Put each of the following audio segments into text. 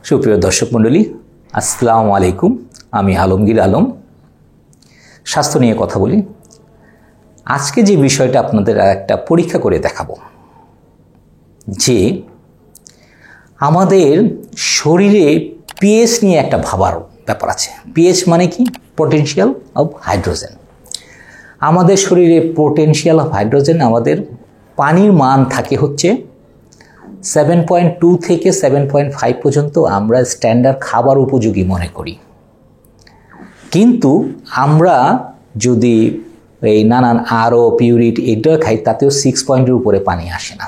সুপ্রিয় দর্শক মণ্ডলী, আসসালামু আলাইকুম। আমি আলমগীর আলম, স্বাস্থ্য নিয়ে কথা বলি। আজকে যে বিষয়টা আপনাদের একটা পরীক্ষা করে দেখাবো, যে আমাদের শরীরে পিএইচ নিয়ে একটা ভাবার ব্যাপার আছে। পিএইচ মানে কি? Potential of hydrogen. আমাদের শরীরে পোটেনশিয়াল অফ হাইড্রোজেন, আমাদের পানির মান থাকে হচ্ছে 7.2 থেকে 7.5 পর্যন্ত আমরা স্ট্যান্ডার্ড খাবার উপযোগী মনে করি। কিন্তু আমরা যদি এই নানান আরও পিউরিট এটা খাই, তাতেও 6 উপরে পানি আসে না।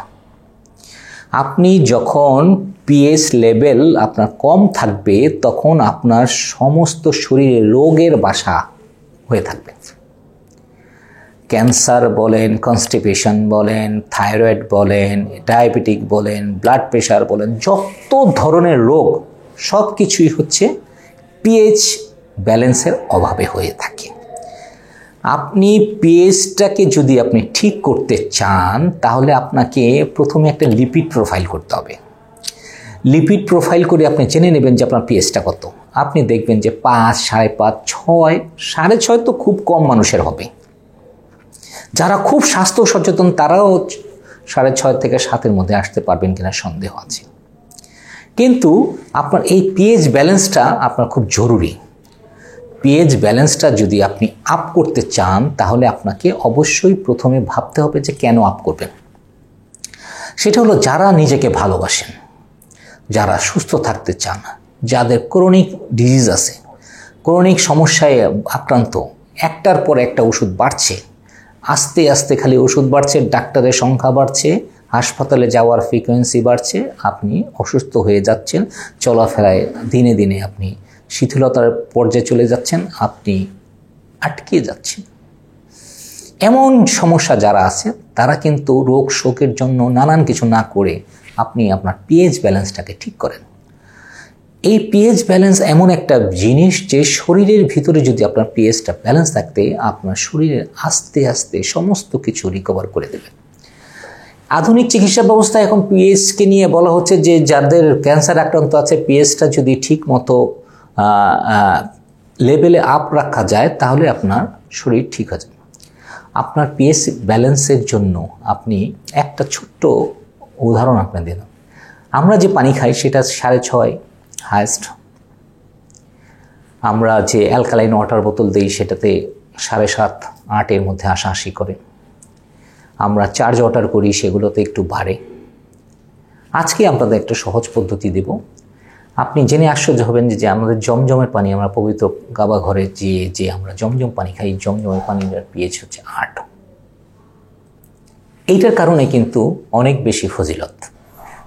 আপনি যখন পিএইচ লেভেল আপনার কম থাকবে, তখন আপনার সমস্ত শরীরে রোগের বাসা হয়ে থাকবে। ক্যান্সার বলেন, কনস্টিপেশন বলেন, থাইরয়েড বলেন, ডায়াবেটিক বলেন, ব্লাড প্রেশার বলেন, যত ধরনের রোগ সব কিছুই হচ্ছে পিএইচ ব্যালেন্সের অভাবে হয়ে থাকে। আপনি পিএইচটাকে যদি আপনি ঠিক করতে চান, তাহলে আপনাকে প্রথমে একটা লিপিড প্রোফাইল করতে হবে। লিপিড প্রোফাইল করে আপনি জেনে নেবেন যে আপনার পিএইচটা কত। আপনি দেখবেন যে 5, 5.5, 6, 6.5 তো খুব কম মানুষের হবে। যারা খুব স্বাস্থ্য সচেতন তারাও 6.5 থেকে 7-এর মধ্যে আসতে পারবেন কিনা সন্দেহ আছে। কিন্তু আপনার এই পিএইচ ব্যালেন্সটা আপনার খুব জরুরি। পিএইচ ব্যালেন্সটা যদি আপনি আপ করতে চান, তাহলে আপনাকে অবশ্যই প্রথমে ভাবতে হবে যে কেন আপ করবেন। সেটা হলো, যারা নিজেকে ভালোবাসেন, যারা সুস্থ থাকতে চান, যাদের ক্রনিক ডিজিজ আছে, ক্রনিক সমস্যায় আক্রান্ত, একটার পর একটা ওষুধ বাড়ছে, আস্তে আস্তে খালি ওষুধ বাড়ছে, ডাক্তারের সংখ্যা বাড়ছে, হাসপাতালে যাওয়ার ফ্রিকোয়েন্সি বাড়ছে, আপনি অসুস্থ হয়ে যাচ্ছেন, চলাফেরায় দিনে দিনে আপনি শিথিলতার পর্যায়ে চলে যাচ্ছেন, আপনি আটকে যাচ্ছেন। এমন সমস্যা যারা আছে, তারা কিন্তু রোগ শোকের জন্য নানান কিছু না করে আপনি আপনার পিএইচ ব্যালেন্সটাকে ঠিক করেন। এই পিএইচ ব্যালেন্স এমন একটা জিনিস যে শরীরের ভিতরে যদি আপনার পিএইচটা ব্যালেন্স থাকতে, আপনার শরীরে আস্তে আস্তে সমস্ত কিছু রিকভার করে দেবে। আধুনিক চিকিৎসা ব্যবস্থা এখন পিএইচকে নিয়ে বলা হচ্ছে যে যাদের ক্যান্সার আক্রান্ত আছে, পিএইচটা যদি ঠিক মতো লেভেলে আপ রাখা যায়, তাহলে আপনার শরীর ঠিক হয়ে যাবে। আপনার পিএইচ ব্যালেন্সের জন্য আপনি একটা ছোট্ট উদাহরণ আপনার দিলাম। আমরা যে পানি খাই সেটা 6.5 হাইস্ট। আমরা যে অ্যালকালাইন ওয়াটার বোতল দিই, সেটাতে 7.5, 8-এর মধ্যে আশাআশি করে। আমরা চার্জ ওয়াটার করি, সেগুলোতে একটু বাড়ে। আজকে আপনাদের একটা সহজ পদ্ধতি দেব। আপনি জেনে আশ্চর্য হবেন যে আমাদের জমজমের পানি, আমরা পবিত্র কাবা ঘরে যে আমরা জমজম পানি খাই, জমজমের পানির পিএইচ হচ্ছে 8। এইটার কারণে কিন্তু অনেক বেশি ফজিলত।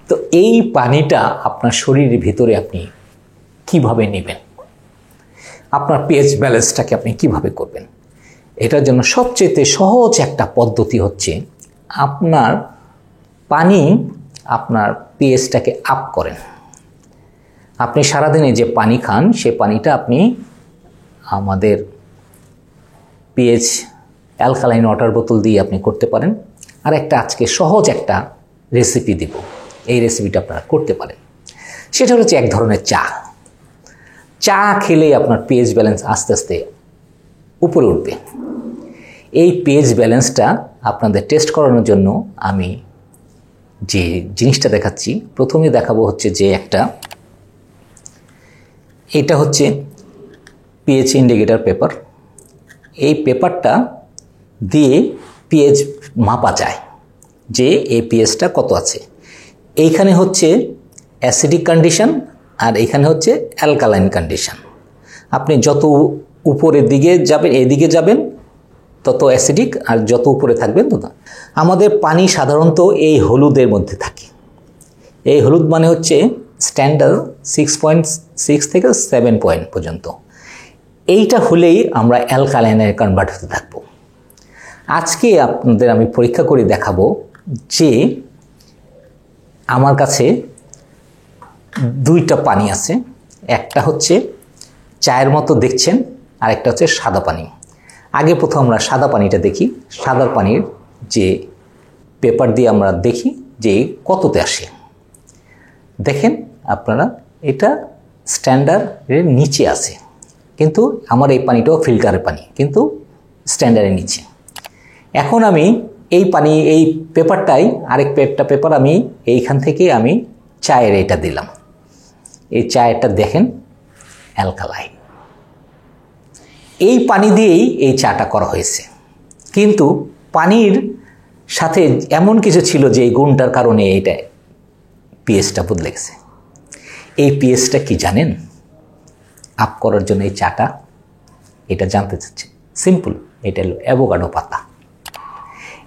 তো এই পানিটা আপনার শরীরের ভিতরে আপনি কিভাবে নেবেন, আপনার পিএইচ ব্যালেন্সটাকে আপনি কিভাবে করবেন, এটার জন্য সবচেয়ে সহজ একটা পদ্ধতি হচ্ছে আপনার পিএইচটাকে আপ করেন। আপনি সারাদিনে যে পানি খান, সে পানিটা আপনি আমাদের পিএইচ অ্যালকালাইন ওয়াটার বোতল দিয়ে আপনি করতে পারেন। আর একটা আজকে সহজ একটা রেসিপি দিব, এই রেসিপিটা আপনারা করতে পারেন। সেটা হচ্ছে এক ধরনের চা খেলে আপনার পিএইচ ব্যালেন্স আস্তে আস্তে উপরে উঠবে। এই পিএইচ ব্যালেন্সটা আপনাদের টেস্ট করানোর জন্য আমি যে জিনিসটা দেখাচ্ছি, প্রথমে দেখাবো হচ্ছে যে এটা হচ্ছে পিএইচ ইন্ডিকেটর পেপার। এই পেপারটা দিয়ে পিএইচ মাপা যায় যে এই পিএইচটা কত আছে। এইখানে হচ্ছে অ্যাসিডিক কন্ডিশন, আর এখানে হচ্ছে অ্যালকালাইন কন্ডিশন। আপনি যত উপরের দিকে যাবেন, এদিকে যাবেন, তত অ্যাসিডিক, আর যত উপরে থাকবেন তত। আমাদের পানি সাধারণত এই হলুদের মধ্যে থাকে। এই হলুদ মানে হচ্ছে স্ট্যান্ডার্ড 6.6 থেকে 7 পয়েন্ট পর্যন্ত। এইটা হলেই আমরা অ্যালকালাইনে কনভার্ট হতে থাকবো। আজকে আপনাদের আমি পরীক্ষা করে দেখাবো যে আমার কাছে 2টা পানি আছে। একটা হচ্ছে চায়ের মতো দেখছেন, আর একটা হচ্ছে সাদা পানি। আগে প্রথম আমরা সাদা পানিটা দেখি। সাদা পানির যে পেপার দিয়ে আমরা দেখি যে কততে আসে। দেখেন আপনারা এটা স্ট্যান্ডার্ডের নিচে আছে, কিন্তু আমার এই পানিটাও ফিল্টারের পানি, কিন্তু স্ট্যান্ডার্ডের নিচে। এখন আমি এই পানি, এই পেপারটাই, আরেকটা পেপার আমি এইখান থেকে আমি চায়ের এটা দিলাম। এই চায়েরটা দেখেন অ্যালকালাইন, এই পানি দিয়েই এই চাটা করা হয়েছে, কিন্তু পানির সাথে এমন কিছু ছিল যে এই গুণটার কারণে এইটা পিএইচটা বদলে গেছে। এই পিএইচটা কি জানেন? আপ করার জন্য এই চাটা, এটা জানতে চাচ্ছে, সিম্পল, এটা হলো অ্যাভোকাডো পাতা।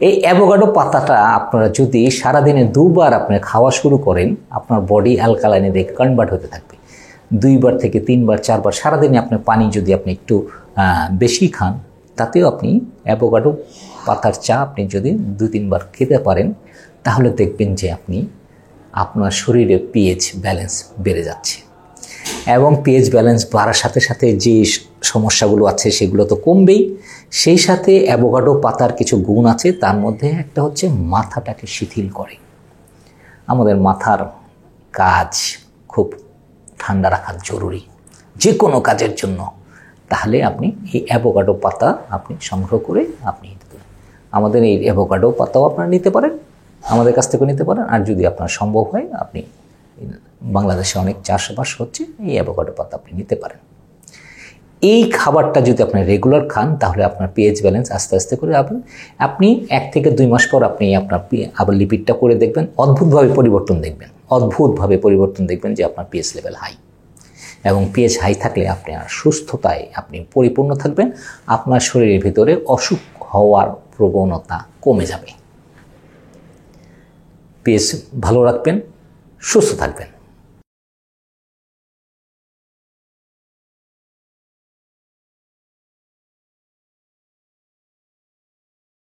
এই অ্যাভোকাডো পাতাটা আপনারা যদি সারাদিনে 2 বার আপনি খাওয়া শুরু করেন, আপনার বডি অ্যালকালাইনে দিয়ে কনভার্ট হতে থাকবে। 2 বার থেকে 3 বার 4 বার সারাদিনে আপনি পানি যদি আপনি একটু বেশি খান, তাতেও আপনি অ্যাভোকাডো পাতার চা আপনি যদি 2-3 বার খেতে পারেন, তাহলে দেখবেন যে আপনার শরীরে পিএইচ ব্যালেন্স বেড়ে যাচ্ছে। এবং পিএইচ ব্যালেন্স বাড়ার সাথে সাথে যে সমস্যাগুলো আছে সেগুলো তো কমবেই, সেই সাথে অ্যাভোকাডো পাতার কিছু গুণ আছে, তার মধ্যে একটা হচ্ছে মাথাটাকে শিথিল করে। আমাদের মাথার কাজ খুব ঠান্ডা রাখা জরুরি যে কোনো কাজের জন্য। তাহলে আপনি এই অ্যাভোকাডো পাতা আপনি সংগ্রহ করে আপনি আমাদের এই অ্যাভোকাডো পাতাও আপনারা নিতে পারেন, আমাদের কাছ থেকে নিতে পারেন। আর যদি আপনার সম্ভব হয়, আপনি বাংলাদেশে অনেক চাষবাস হচ্ছে, এই অ্যাভোকাডো পাতা আপনি নিতে পারেন। এই খাবারটা যদি আপনি রেগুলার খান, তাহলে আপনার পিএইচ ব্যালেন্স আস্তে আস্তে করে আপনি 1 থেকে 2 মাস পর আপনি আপনার আবার লিপিডটা করে দেখবেন, অদ্ভুতভাবে পরিবর্তন দেখবেন যে আপনার পিএইচ লেভেল হাই। এবং পিএইচ হাই থাকলে আপনি আর সুস্থতায় আপনি পরিপূর্ণ থাকবেন, আপনার শরীরের ভিতরে অসুখ হওয়ার প্রবণতা কমে যাবে। পিএইচ ভালো রাখবেন, সুস্থ থাকবেন।